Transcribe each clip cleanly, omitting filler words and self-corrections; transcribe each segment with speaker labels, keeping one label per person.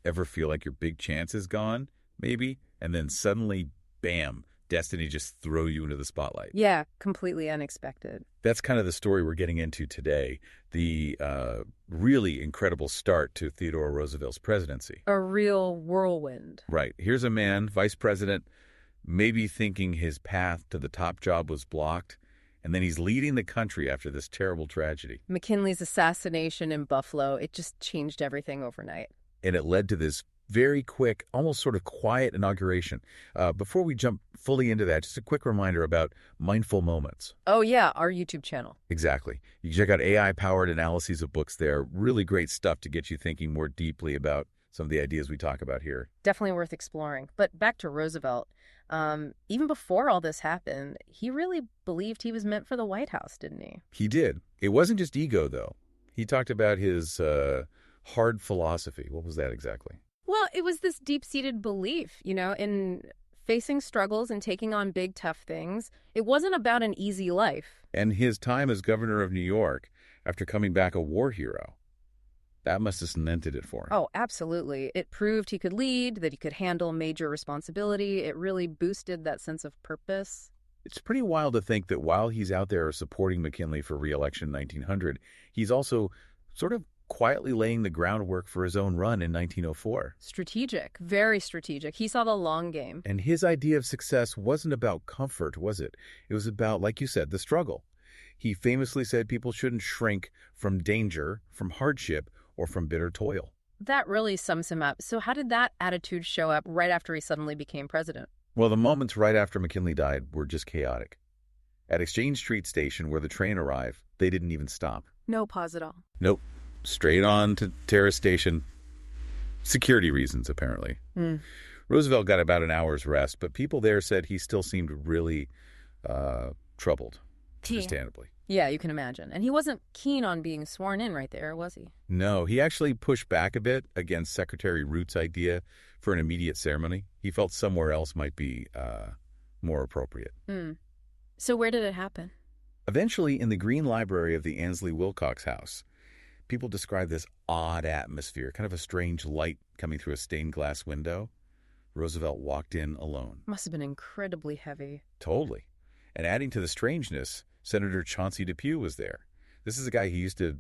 Speaker 1: Ever feel like your big chance is gone, maybe? And then suddenly, bam, destiny just throw you into the spotlight.
Speaker 2: Yeah, completely unexpected.
Speaker 1: That's kind of the story we're getting into today, the really incredible start to Theodore Roosevelt's presidency.
Speaker 2: A real whirlwind.
Speaker 1: Right. Here's a man, vice president, maybe thinking his path to the top job was blocked, and then he's leading the country after this terrible tragedy.
Speaker 2: McKinley's assassination in Buffalo, it just changed everything overnight.
Speaker 1: And it led to this very quick, almost sort of quiet inauguration. Before we jump fully into that, just a quick reminder about mindful moments.
Speaker 2: Oh, yeah, our YouTube channel.
Speaker 1: Exactly. You can check out AI-powered analyses of books there. Really great stuff to get you thinking more deeply about some of the ideas we talk about here.
Speaker 2: Definitely worth exploring. But back to Roosevelt. Even before all this happened, he really believed he was meant for the White House, didn't he?
Speaker 1: He did. It wasn't just ego, though. He talked about his hard philosophy. What was that exactly?
Speaker 2: Well, it was this deep-seated belief, in facing struggles and taking on big, tough things. It wasn't about an easy life.
Speaker 1: And his time as governor of New York, after coming back a war hero, that must have cemented it for him.
Speaker 2: Oh, absolutely. It proved he could lead, that he could handle major responsibility. It really boosted that sense of purpose.
Speaker 1: It's pretty wild to think that while he's out there supporting McKinley for re-election in 1900, he's also sort of quietly laying the groundwork for his own run in 1904.
Speaker 2: Strategic, very strategic. He saw the long game.
Speaker 1: And his idea of success wasn't about comfort, was it? It was about, like you said, the struggle. He famously said people shouldn't shrink from danger, from hardship, or from bitter toil.
Speaker 2: That really sums him up. So how did that attitude show up right after he suddenly became president?
Speaker 1: Well, the moments right after McKinley died were just chaotic. At Exchange Street Station, where the train arrived, they didn't even stop.
Speaker 2: No pause at all.
Speaker 1: Nope. Straight on to Terrace Station. Security reasons, apparently. Roosevelt got about an hour's rest, but people there said he still seemed really troubled, understandably.
Speaker 2: Yeah, you can imagine. And he wasn't keen on being sworn in right there, was he?
Speaker 1: No, he actually pushed back a bit against Secretary Root's idea for an immediate ceremony. He felt somewhere else might be more appropriate.
Speaker 2: So where did it happen?
Speaker 1: Eventually, in the Green Library of the Annesley Wilcox House. People describe this odd atmosphere, kind of a strange light coming through a stained glass window. Roosevelt walked in alone.
Speaker 2: Must have been incredibly heavy.
Speaker 1: Totally. And adding to the strangeness, Senator Chauncey Depew was there. This is a guy who used to,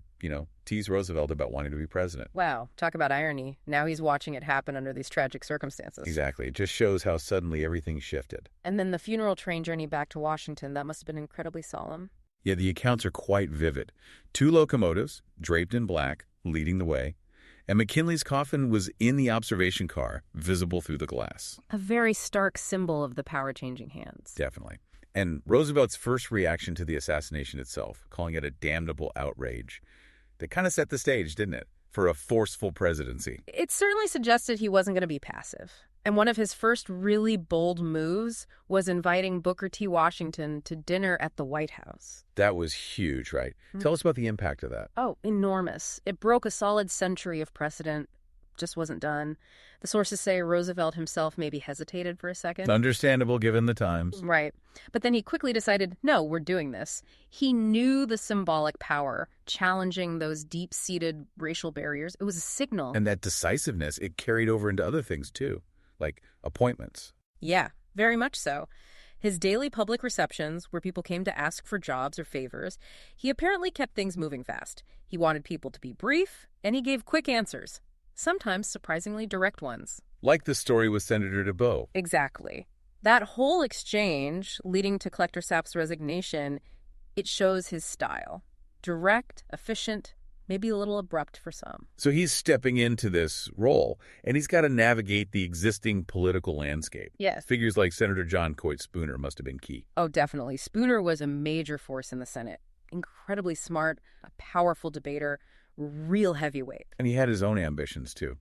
Speaker 1: tease Roosevelt about wanting to be president.
Speaker 2: Wow, talk about irony. Now he's watching it happen under these tragic circumstances.
Speaker 1: Exactly. It just shows how suddenly everything shifted.
Speaker 2: And then the funeral train journey back to Washington, that must have been incredibly solemn.
Speaker 1: Yeah, the accounts are quite vivid. 2 locomotives, draped in black, leading the way, and McKinley's coffin was in the observation car, visible through the glass.
Speaker 2: A very stark symbol of the power-changing hands.
Speaker 1: Definitely. And Roosevelt's first reaction to the assassination itself, calling it a damnable outrage, that kind of set the stage, didn't it, for a forceful presidency?
Speaker 2: It certainly suggested he wasn't going to be passive. And one of his first really bold moves was inviting Booker T. Washington to dinner at the White House.
Speaker 1: That was huge, right? Tell us about the impact of that.
Speaker 2: Oh, enormous. It broke a solid century of precedent. Just wasn't done. The sources say Roosevelt himself maybe hesitated for a second.
Speaker 1: Understandable given the times.
Speaker 2: Right. But then he quickly decided, no, we're doing this. He knew the symbolic power, challenging those deep-seated racial barriers. It was a signal.
Speaker 1: And that decisiveness, it carried over into other things, too. Like appointments.
Speaker 2: Yeah, very much so. His daily public receptions, where people came to ask for jobs or favors, he apparently kept things moving fast. He wanted people to be brief, and he gave quick answers, sometimes surprisingly direct ones.
Speaker 1: Like the story with Senator DeBow.
Speaker 2: Exactly. That whole exchange, leading to Collector Sapp's resignation, it shows his style. Direct, efficient, maybe a little abrupt for some.
Speaker 1: So he's stepping into this role, and he's got to navigate the existing political landscape.
Speaker 2: Yes.
Speaker 1: Figures like Senator John Coit Spooner must have been key.
Speaker 2: Oh, definitely. Spooner was a major force in the Senate. Incredibly smart, a powerful debater, real heavyweight.
Speaker 1: And he had his own ambitions, too,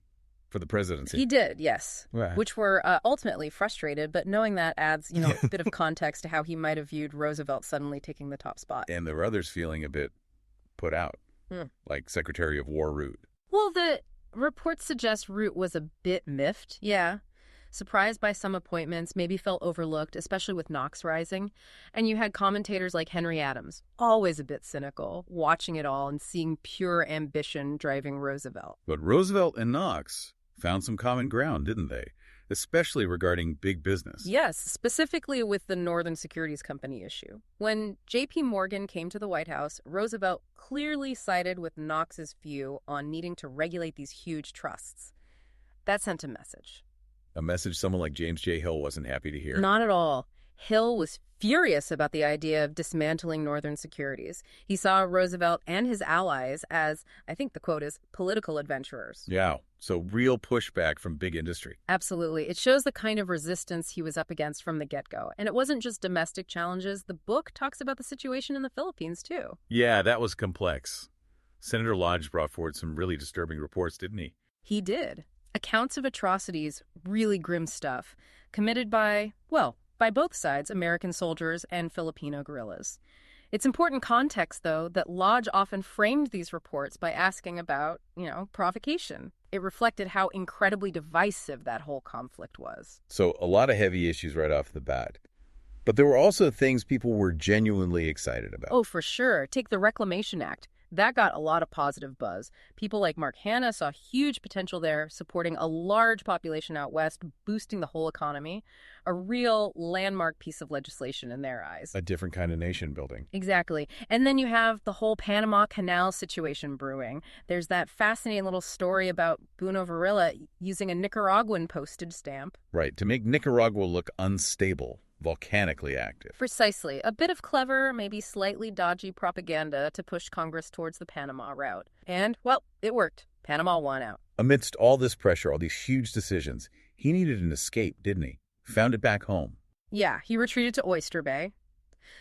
Speaker 1: for the presidency.
Speaker 2: He did, yes,
Speaker 1: Right.
Speaker 2: Which were ultimately frustrated, but knowing that adds, a bit of context to how he might have viewed Roosevelt suddenly taking the top spot.
Speaker 1: And there were others feeling a bit put out. Like Secretary of War Root.
Speaker 2: Well, the reports suggest Root was a bit miffed, yeah. Surprised by some appointments, maybe felt overlooked, especially with Knox rising. And you had commentators like Henry Adams, always a bit cynical, watching it all and seeing pure ambition driving Roosevelt.
Speaker 1: But Roosevelt and Knox found some common ground, didn't they? Especially regarding big business.
Speaker 2: Yes, specifically with the Northern Securities Company issue. When J.P. Morgan came to the White House, Roosevelt clearly sided with Knox's view on needing to regulate these huge trusts. That sent a message.
Speaker 1: A message someone like James J. Hill wasn't happy to hear.
Speaker 2: Not at all. Hill was furious about the idea of dismantling Northern Securities. He saw Roosevelt and his allies as, I think the quote is, political adventurers.
Speaker 1: Yeah, so real pushback from big industry.
Speaker 2: Absolutely. It shows the kind of resistance he was up against from the get-go. And it wasn't just domestic challenges. The book talks about the situation in the Philippines, too.
Speaker 1: Yeah, that was complex. Senator Lodge brought forward some really disturbing reports, didn't he?
Speaker 2: He did. Accounts of atrocities, really grim stuff, committed by both sides, American soldiers and Filipino guerrillas. It's important context, though, that Lodge often framed these reports by asking about, provocation. It reflected how incredibly divisive that whole conflict was.
Speaker 1: So a lot of heavy issues right off the bat. But there were also things people were genuinely excited about.
Speaker 2: Oh, for sure. Take the Reclamation Act. That got a lot of positive buzz. People like Mark Hanna saw huge potential there, supporting a large population out west, boosting the whole economy. A real landmark piece of legislation in their eyes.
Speaker 1: A different kind of nation building.
Speaker 2: Exactly. And then you have the whole Panama Canal situation brewing. There's that fascinating little story about Bruno Varela using a Nicaraguan postage stamp.
Speaker 1: Right, to make Nicaragua look unstable. Volcanically active.
Speaker 2: Precisely. A bit of clever, maybe slightly dodgy propaganda to push Congress towards the Panama route. And, it worked. Panama won out.
Speaker 1: Amidst all this pressure, all these huge decisions, he needed an escape, didn't he? Found it back home.
Speaker 2: Yeah, he retreated to Oyster Bay.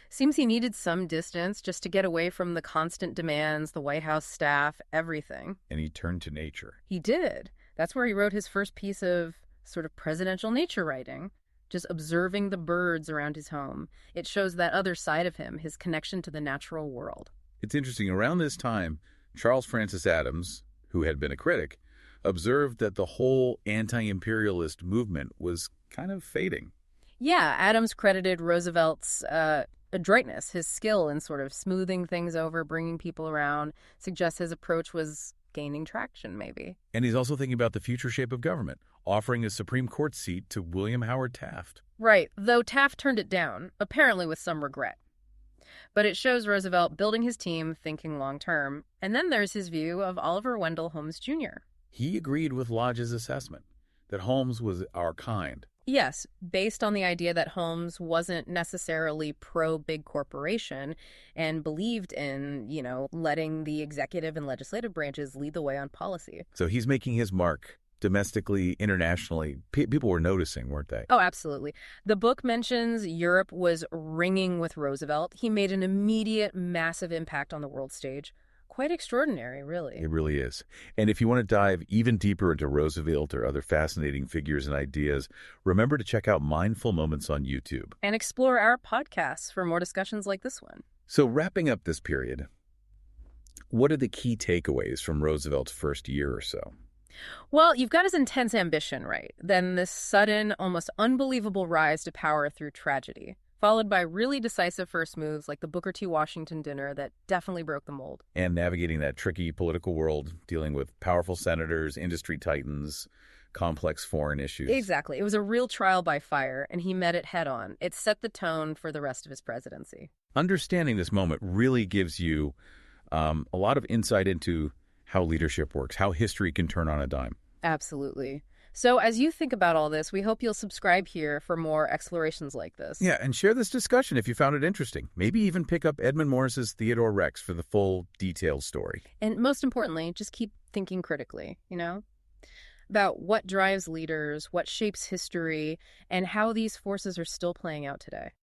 Speaker 2: Seems he needed some distance just to get away from the constant demands, the White House staff, everything.
Speaker 1: And he turned to nature.
Speaker 2: He did. That's where he wrote his first piece of sort of presidential nature writing. Just observing the birds around his home. It shows that other side of him, his connection to the natural world.
Speaker 1: It's interesting. Around this time, Charles Francis Adams, who had been a critic, observed that the whole anti-imperialist movement was kind of fading.
Speaker 2: Yeah, Adams credited Roosevelt's adroitness, his skill in sort of smoothing things over, bringing people around, suggests his approach was gaining traction, maybe.
Speaker 1: And he's also thinking about the future shape of government, offering a Supreme Court seat to William Howard Taft.
Speaker 2: Right, though Taft turned it down, apparently with some regret. But it shows Roosevelt building his team, thinking long-term. And then there's his view of Oliver Wendell Holmes Jr.
Speaker 1: He agreed with Lodge's assessment that Holmes was our kind.
Speaker 2: Yes, based on the idea that Holmes wasn't necessarily pro-big corporation and believed in, letting the executive and legislative branches lead the way on policy.
Speaker 1: So he's making his mark domestically, internationally. People were noticing, weren't they?
Speaker 2: Oh, absolutely. The book mentions Europe was ringing with Roosevelt. He made an immediate, massive impact on the world stage. Quite extraordinary, really.
Speaker 1: It really is. And if you want to dive even deeper into Roosevelt or other fascinating figures and ideas, remember to check out Mindful Moments on YouTube.
Speaker 2: And explore our podcasts for more discussions like this one.
Speaker 1: So wrapping up this period, what are the key takeaways from Roosevelt's first year or so?
Speaker 2: Well, you've got his intense ambition, right? Then this sudden, almost unbelievable rise to power through tragedy, followed by really decisive first moves like the Booker T. Washington dinner that definitely broke the mold.
Speaker 1: And navigating that tricky political world, dealing with powerful senators, industry titans, complex foreign issues.
Speaker 2: Exactly. It was a real trial by fire, and he met it head on. It set the tone for the rest of his presidency.
Speaker 1: Understanding this moment really gives you a lot of insight into how leadership works, how history can turn on a dime.
Speaker 2: Absolutely. So as you think about all this, we hope you'll subscribe here for more explorations like this.
Speaker 1: Yeah, and share this discussion if you found it interesting. Maybe even pick up Edmund Morris's Theodore Rex for the full detailed story.
Speaker 2: And most importantly, just keep thinking critically, about what drives leaders, what shapes history, and how these forces are still playing out today.